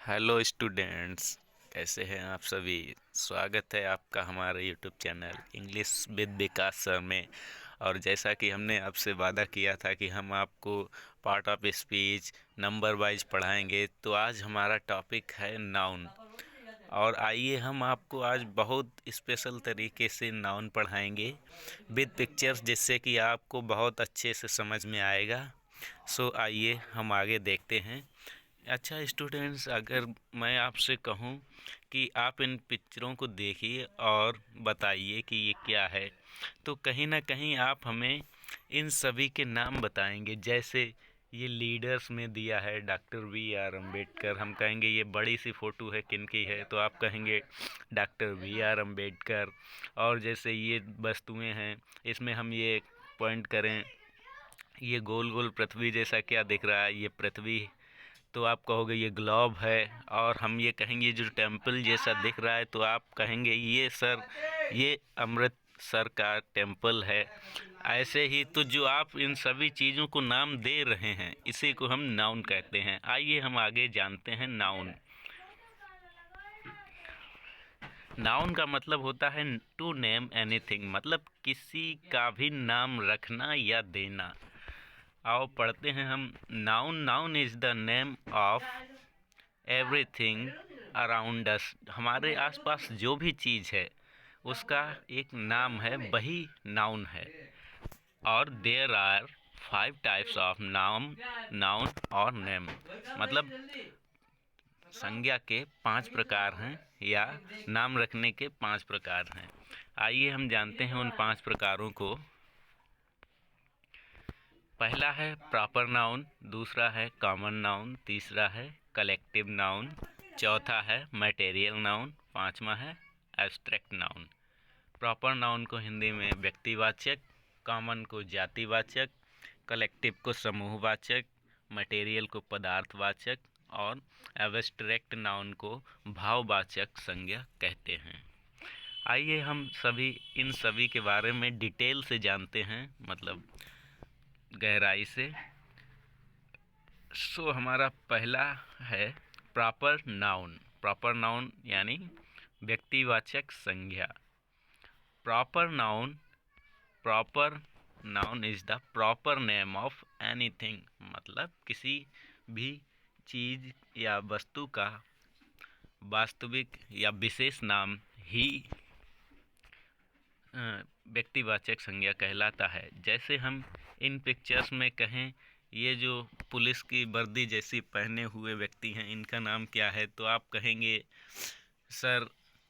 Hello students, कैसे हैं आप सभी। स्वागत है आपका हमारे YouTube channel English with Vikas sir में। और जैसा कि हमने आपसे वादा किया था कि हम आपको part of speech number wise पढ़ाएंगे, तो आज हमारा टॉपिक है नाउन। और आइए हम आपको आज बहुत स्पेशल तरीके से नाउन पढ़ाएंगे विद पिक्चर्स, जिससे कि आपको बहुत अच्छे से समझ में आएगा। सो आइए हम आगे देखते हैं। अच्छा स्टूडेंट्स, अगर मैं आपसे कहूं कि आप इन पिक्चरों को देखिए और बताइए कि ये क्या है, तो कहीं ना कहीं आप हमें इन सभी के नाम बताएंगे। जैसे ये लीडर्स में दिया है डॉक्टर B.R. अम्बेडकर, हम कहेंगे ये बड़ी सी फ़ोटो है किनकी है, तो आप कहेंगे डॉक्टर B.R. अम्बेडकर। और जैसे ये वस्तुएं हैं, इसमें हम ये पॉइंट करें, ये गोल गोल पृथ्वी जैसा क्या दिख रहा है, ये पृथ्वी, तो आप कहोगे ये ग्लोब है। और हम ये कहेंगे जो टेम्पल जैसा दिख रहा है, तो आप कहेंगे ये सर ये अमृतसर का टेम्पल है। ऐसे ही तो जो आप इन सभी चीज़ों को नाम दे रहे हैं, इसी को हम नाउन कहते हैं। आइए हम आगे जानते हैं नाउन। नाउन का मतलब होता है टू नेम एनीथिंग, मतलब किसी का भी नाम रखना या देना। आओ पढ़ते हैं हम। Noun noun is the name of everything around us, हमारे आसपास जो भी चीज़ है उसका एक नाम है, वही नाउन है। और there are 5 types of noun और नेम, मतलब संज्ञा के 5 प्रकार हैं या नाम रखने के 5 प्रकार हैं। आइए हम जानते हैं उन 5 प्रकारों को। पहला है प्रॉपर नाउन, दूसरा है कॉमन नाउन, तीसरा है कलेक्टिव नाउन, चौथा है मटेरियल नाउन, पांचवा है एब्स्ट्रैक्ट नाउन। प्रॉपर नाउन को हिंदी में व्यक्तिवाचक, कॉमन को जातिवाचक, कलेक्टिव को समूहवाचक, मटेरियल को पदार्थवाचक और एब्स्ट्रैक्ट नाउन को भाववाचक संज्ञा कहते हैं। आइए हम इन सभी के बारे में डिटेल से जानते हैं, मतलब गहराई से। हमारा पहला है प्रॉपर नाउन। प्रॉपर नाउन यानी व्यक्तिवाचक संज्ञा। Proper noun is the proper name of anything, मतलब किसी भी चीज या वस्तु का वास्तविक या विशेष नाम ही व्यक्तिवाचक संज्ञा कहलाता है। जैसे हम इन पिक्चर्स में कहें, ये जो पुलिस की वर्दी जैसी पहने हुए व्यक्ति हैं, इनका नाम क्या है, तो आप कहेंगे सर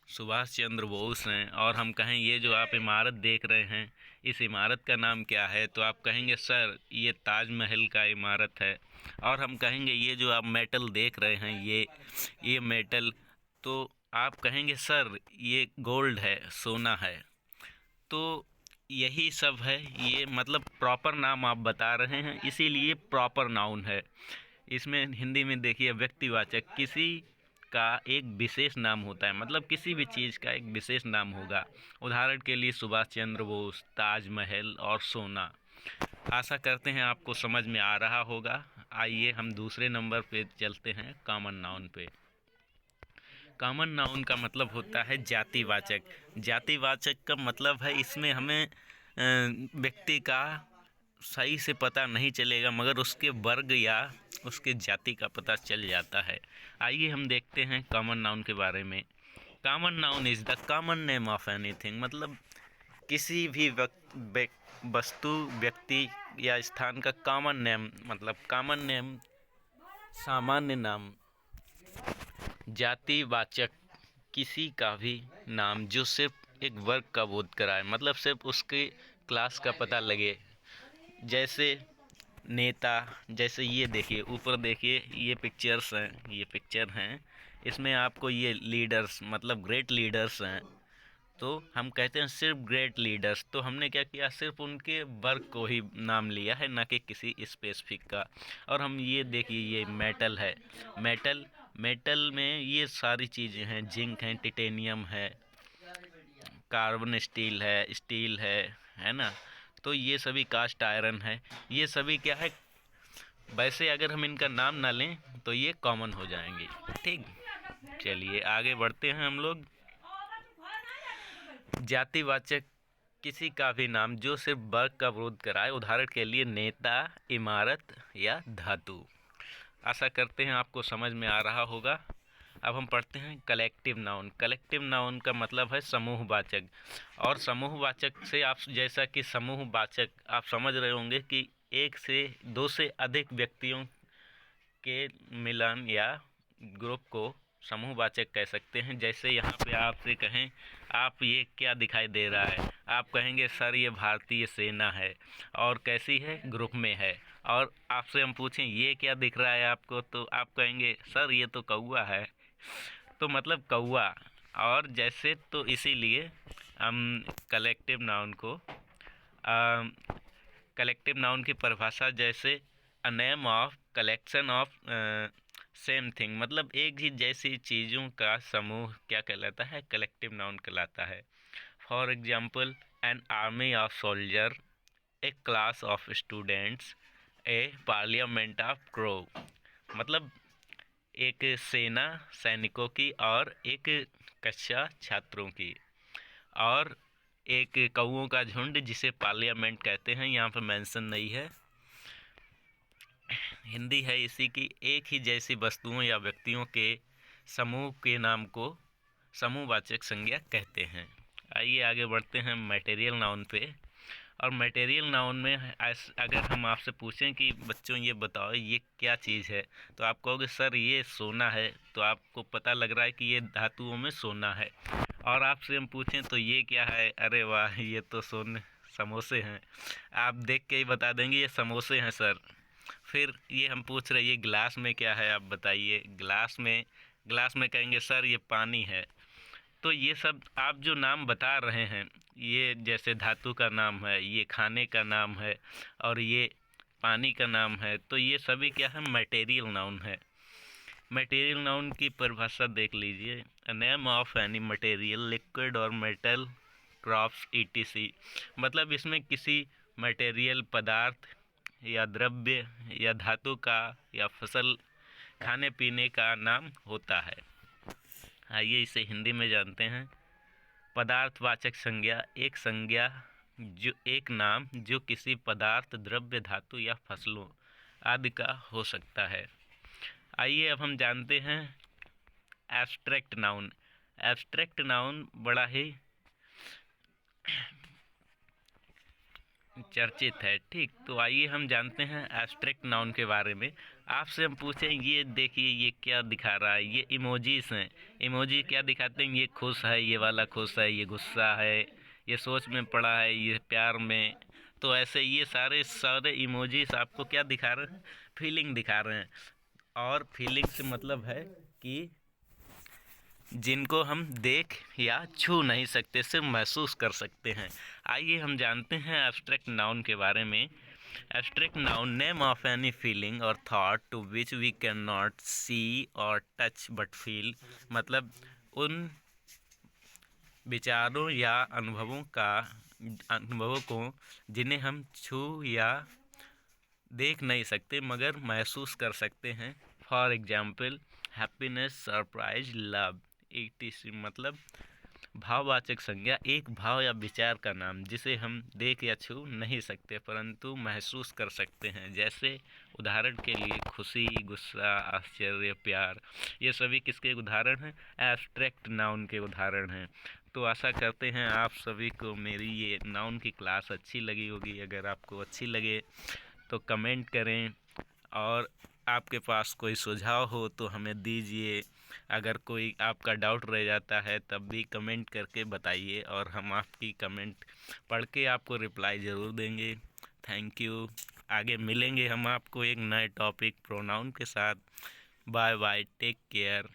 सुभाष चंद्र बोस हैं। और हम कहें ये जो आप इमारत देख रहे हैं, इस इमारत का नाम क्या है, तो आप कहेंगे सर ये ताजमहल का इमारत है। और हम कहेंगे ये जो आप मेटल देख रहे हैं, ये मेटल, तो आप कहेंगे सर ये गोल्ड है, सोना है। तो यही सब है, ये मतलब प्रॉपर नाम आप बता रहे हैं, इसीलिए प्रॉपर नाउन है। इसमें हिंदी में देखिए व्यक्तिवाचक, किसी का एक विशेष नाम होता है, मतलब किसी भी चीज़ का एक विशेष नाम होगा। उदाहरण के लिए सुभाष चंद्र बोस, ताजमहल और सोना। आशा करते हैं आपको समझ में आ रहा होगा। आइए हम दूसरे नंबर पे चलते हैं, कॉमन नाउन पे। कॉमन नाउन का मतलब होता है जातिवाचक। जातिवाचक का मतलब है इसमें हमें व्यक्ति का सही से पता नहीं चलेगा, मगर उसके वर्ग या उसके जाति का पता चल जाता है। आइए हम देखते हैं कॉमन नाउन के बारे में। Common noun is the common name of anything, मतलब किसी भी वस्तु, व्यक्ति या स्थान का कॉमन नेम, मतलब कॉमन नेम सामान्य नाम। जातिवाचक, किसी का भी नाम जो सिर्फ एक वर्ग का बोध कराए, मतलब सिर्फ उसके क्लास का पता लगे। जैसे नेता, जैसे ये देखिए ऊपर देखिए, ये पिक्चर्स हैं, ये पिक्चर हैं, इसमें आपको ये लीडर्स, मतलब ग्रेट लीडर्स हैं, तो हम कहते हैं सिर्फ ग्रेट लीडर्स। तो हमने क्या किया, सिर्फ उनके वर्ग को ही नाम लिया है, ना कि किसी स्पेसिफिक का। और हम ये देखिए, ये मेटल है, मेटल में ये सारी चीज़ें हैं, जिंक है, टिटेनियम है, कार्बन स्टील है ना। तो ये सभी कास्ट आयरन है, ये सभी क्या है, वैसे अगर हम इनका नाम ना लें तो ये कॉमन हो जाएंगे। ठीक, चलिए आगे बढ़ते हैं हम लोग। जातिवाचक किसी का भी नाम जो सिर्फ वर्ग का विरोध कराए, उदाहरण के लिए नेता, इमारत या धातु। आशा करते हैं आपको समझ में आ रहा होगा। अब हम पढ़ते हैं कलेक्टिव नाउन। कलेक्टिव नाउन का मतलब है समूहवाचक। और समूहवाचक से आप, जैसा कि समूहवाचक आप समझ रहे होंगे कि एक से दो से अधिक व्यक्तियों के मिलन या ग्रुप को समूहवाचक कह सकते हैं। जैसे यहाँ पे आपसे कहें, आप ये क्या दिखाई दे रहा है, आप कहेंगे सर ये भारतीय सेना है, और कैसी है, ग्रुप में है। और आपसे हम पूछें ये क्या दिख रहा है आपको, तो आप कहेंगे सर ये तो कौवा है। तो मतलब कौवा। और जैसे, तो इसीलिए हम कलेक्टिव नाउन को, कलेक्टिव नाउन की परिभाषा जैसे a name of collection of same thing, मतलब एक ही जैसी चीज़ों का समूह क्या कहलाता है, कलेक्टिव नाउन कहलाता है। For example, an army of soldier, A class of students, A parliament of crow. मतलब एक सेना सैनिकों की और एक कक्षा छात्रों की, और एक कौओं का झुंड जिसे पार्लियामेंट कहते हैं, यहाँ पर मेंशन नहीं है, हिंदी है इसी की। एक ही जैसी वस्तुओं या व्यक्तियों के समूह के नाम को समूहवाचक संज्ञा कहते हैं। आइए आगे बढ़ते हैं मटेरियल नाउन पे। और मटेरियल नाउन में अगर हम आपसे पूछें कि बच्चों ये बताओ ये क्या चीज़ है, तो आप कहोगे सर ये सोना है। तो आपको पता लग रहा है कि ये धातुओं में सोना है। और आपसे हम पूछें तो ये क्या है, अरे वाह ये तो समोसे हैं। आप देख के ही बता देंगे ये समोसे हैं सर। फिर ये हम पूछ रहे ये गिलास में क्या है, आप बताइए। गिलास में कहेंगे सर ये पानी है। तो ये सब आप जो नाम बता रहे हैं, ये जैसे धातु का नाम है, ये खाने का नाम है, और ये पानी का नाम है, तो ये सभी क्या है, मटेरियल नाउन है। मटेरियल नाउन की परिभाषा देख लीजिए, a name of any material, liquid और मेटल, क्रॉप्स ईटीसी। मतलब इसमें किसी मटेरियल पदार्थ या द्रव्य या धातु का या फसल, खाने पीने का नाम होता है। आइए इसे हिंदी में जानते हैं। पदार्थवाचक संज्ञा, एक संज्ञा जो एक नाम जो किसी पदार्थ, द्रव्य, धातु या फसलों आदि का हो सकता है। आइए अब हम जानते हैं एब्स्ट्रैक्ट नाउन। एब्स्ट्रैक्ट नाउन बड़ा ही चर्चित है। ठीक, तो आइए हम जानते हैं एब्स्ट्रैक्ट नाउन के बारे में। आपसे हम पूछें ये देखिए ये क्या दिखा रहा है, ये इमोजीज हैं। इमोजी क्या दिखाते हैं, ये खुश है, ये वाला खुश है, ये गुस्सा है, ये सोच में पड़ा है, ये प्यार में। तो ऐसे ये सारे सारे इमोजीज आपको क्या दिखा रहे हैं, फीलिंग दिखा रहे हैं। और फीलिंग से मतलब है कि जिनको हम देख या छू नहीं सकते, सिर्फ महसूस कर सकते हैं। आइए हम जानते हैं एब्स्ट्रैक्ट नाउन के बारे में। Abstract noun, name of any feeling or thought to which we can not see or touch but feel. मतलब उन विचारों या अनुभवों को जिन्हें हम छू या देख नहीं सकते मगर महसूस कर सकते हैं। For example, happiness, surprise, love, etc. मतलब भाववाचक संज्ञा, एक भाव या विचार का नाम जिसे हम देख या छू नहीं सकते परंतु महसूस कर सकते हैं। जैसे उदाहरण के लिए खुशी, गुस्सा, आश्चर्य, प्यार। ये सभी किसके उदाहरण हैं, एब्स्ट्रैक्ट नाउन के उदाहरण हैं। तो आशा करते हैं आप सभी को मेरी ये नाउन की क्लास अच्छी लगी होगी। अगर आपको अच्छी लगे तो कमेंट करें, और आपके पास कोई सुझाव हो तो हमें दीजिए। अगर कोई आपका डाउट रह जाता है तब भी कमेंट करके बताइए, और हम आपकी कमेंट पढ़ के आपको रिप्लाई ज़रूर देंगे। Thank you. आगे मिलेंगे हम आपको एक नए टॉपिक प्रोनाउन के साथ। Bye bye, take care.